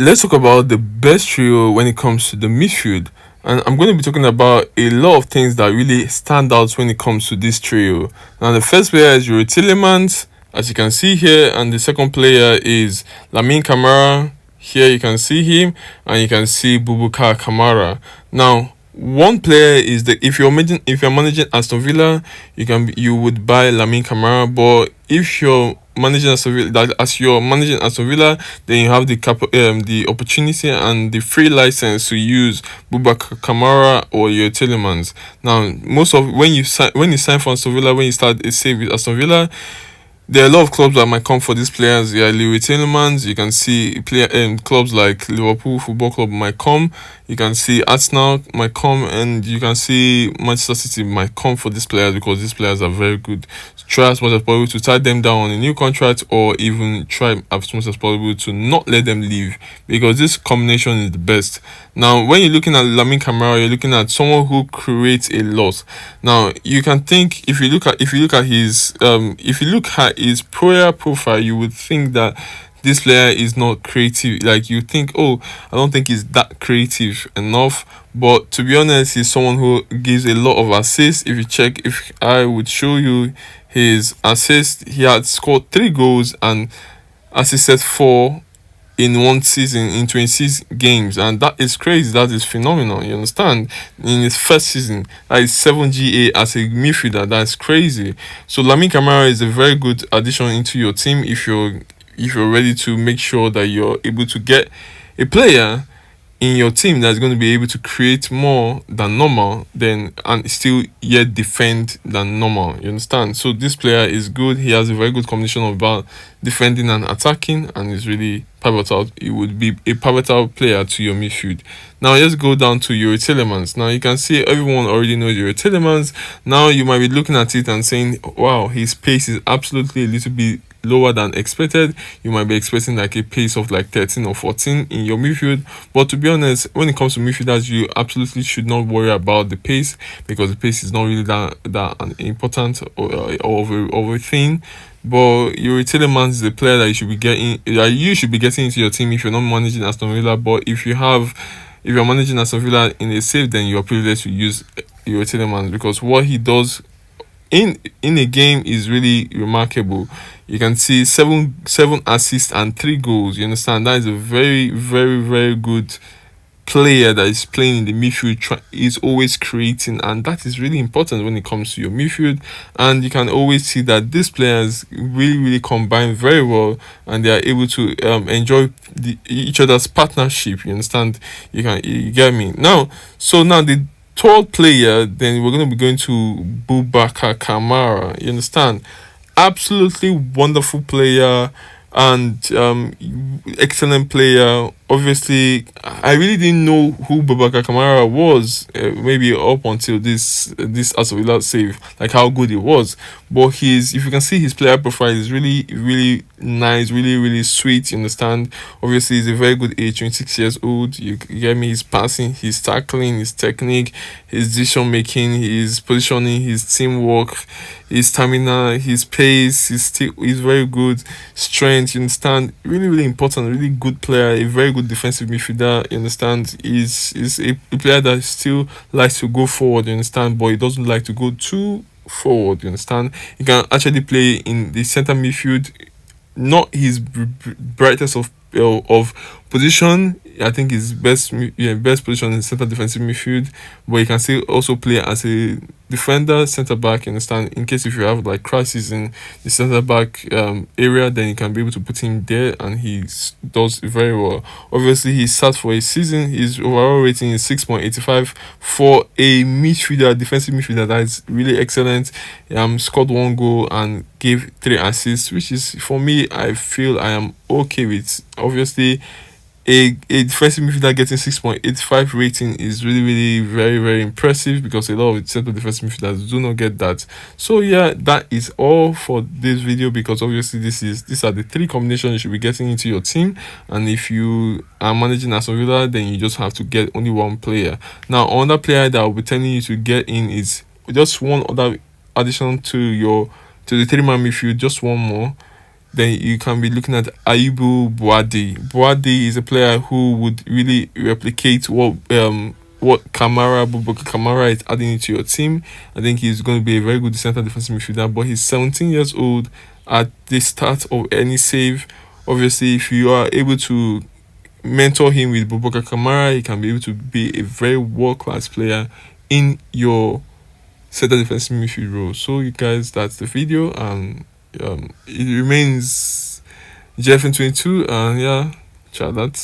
let's talk about the best trio when it comes to the midfield. And I'm going to be talking about a lot of things that really stand out when it comes to this trio. Now, the first player is Youri Tielemans, as you can see here, and the second player is Lamine Camara. Here you can see him, and you can see Boubacar Kamara. Now, one player is that if you're managing Aston Villa, you would buy Lamine Camara, but if you're managing Aston Villa, as you're managing Aston Villa, then you have the opportunity and the free license to use Boubacar Kamara or your Tielemans. Now, most of when you sign for Aston Villa, when you start a save with Aston Villa, there are a lot of clubs that might come for these players. Yeah, Youri Tielemans. You can see clubs like Liverpool Football Club might come. You can see Arsenal might come, and you can see Manchester City might come for these players because these players are very good. Try as much as possible to tie them down on a new contract, or even try as much as possible to not let them leave, because this combination is the best. Now, when you're looking at Lamine Camara, you're looking at someone who creates a lot. Now, you can think if you look at his player profile, you would think that this player is not creative. Like, you think, oh, I don't think he's that creative enough. But to be honest, he's someone who gives a lot of assists. If I would show you his assists, he had scored 3 goals and assisted 4 in one season in 26 games, and that is crazy. That is phenomenal. You understand? In his first season, that is 7 GA as a midfielder. That's crazy. So Lamine Camara is a very good addition into your team if you're ready to make sure that you're able to get a player in your team that's going to be able to create more than normal, then and still yet defend than normal. You understand? So this player is good. He has a very good combination of about defending and attacking, and is really pivotal. It would be a pivotal player to your midfield. Now let's go down to Youri Tielemans. Now you can see everyone already knows Youri Tielemans. Now you might be looking at it and saying, wow, his pace is absolutely a little bit lower than expected. You might be expecting like a pace of like 13 or 14 in your midfield, but to be honest, when it comes to midfielders, you absolutely should not worry about the pace, because the pace is not really that an important or a thing. But Youri Tielemans is a player that you should be getting into your team if you're not managing Aston Villa. But if you're managing Aston Villa in a save, then you're privileged to use Youri Tielemans, because what he does in a game is really remarkable. You can see seven assists and 3 goals. You understand? That is a very, very, very good player that is playing in the midfield. Is always creating, and that is really important when it comes to your midfield. And you can always see that these players really, really combine very well, and they are able to enjoy each other's partnership. You understand? You get me now. So now the third player, then we're going to be going to Boubacar Kamara. You understand? Absolutely wonderful player, and excellent player. Obviously, I really didn't know who Boubacar Kamara was, maybe up until this Aston Villa save, like how good he was. But if you can see his player profile, is really, really nice, really, really sweet. You understand? Obviously, he's a very good age, 26 years old. You get me? His passing, his tackling, his technique, his decision making, his positioning, his teamwork, his stamina, his pace, he's very good. Strength, you understand? Really, really important, really good player, a very good defensive midfielder. You understand? Is a player that still likes to go forward. You understand? But he doesn't like to go too forward. You understand? He can actually play in the center midfield. Not his brightest of position. I think his best position is center defensive midfield, but he can still also play as a defender, center back. You understand? In case if you have like crisis in the center back area, then you can be able to put him there, and he does very well. Obviously, he starts for a season. His overall rating is 6.85 for a midfielder, defensive midfielder. That is really excellent. Scored 1 goal and gave 3 assists, which is, for me, I feel I am okay with. Obviously, a defensive midfielder getting 6.85 rating is really, really very, very impressive, because a lot of central defensive midfielders do not get that. So yeah, that is all for this video, because obviously these are the 3 combinations you should be getting into your team. And if you are managing Aston Villa, then you just have to get only 1 player. Now, another player that I'll be telling you to get in is just one other addition to the 3-man midfield, just one more. then you can be looking at Ayubu Boadi. Boadi is a player who would really replicate what Boubacar Kamara is adding into your team. I think he's going to be a very good centre defensive midfielder, but he's 17 years old at the start of any save. Obviously, if you are able to mentor him with Boubacar Kamara, he can be able to be a very world-class player in your centre defensive midfield role. So, you guys, that's the video, and it remains JFN22, and yeah, chat. That's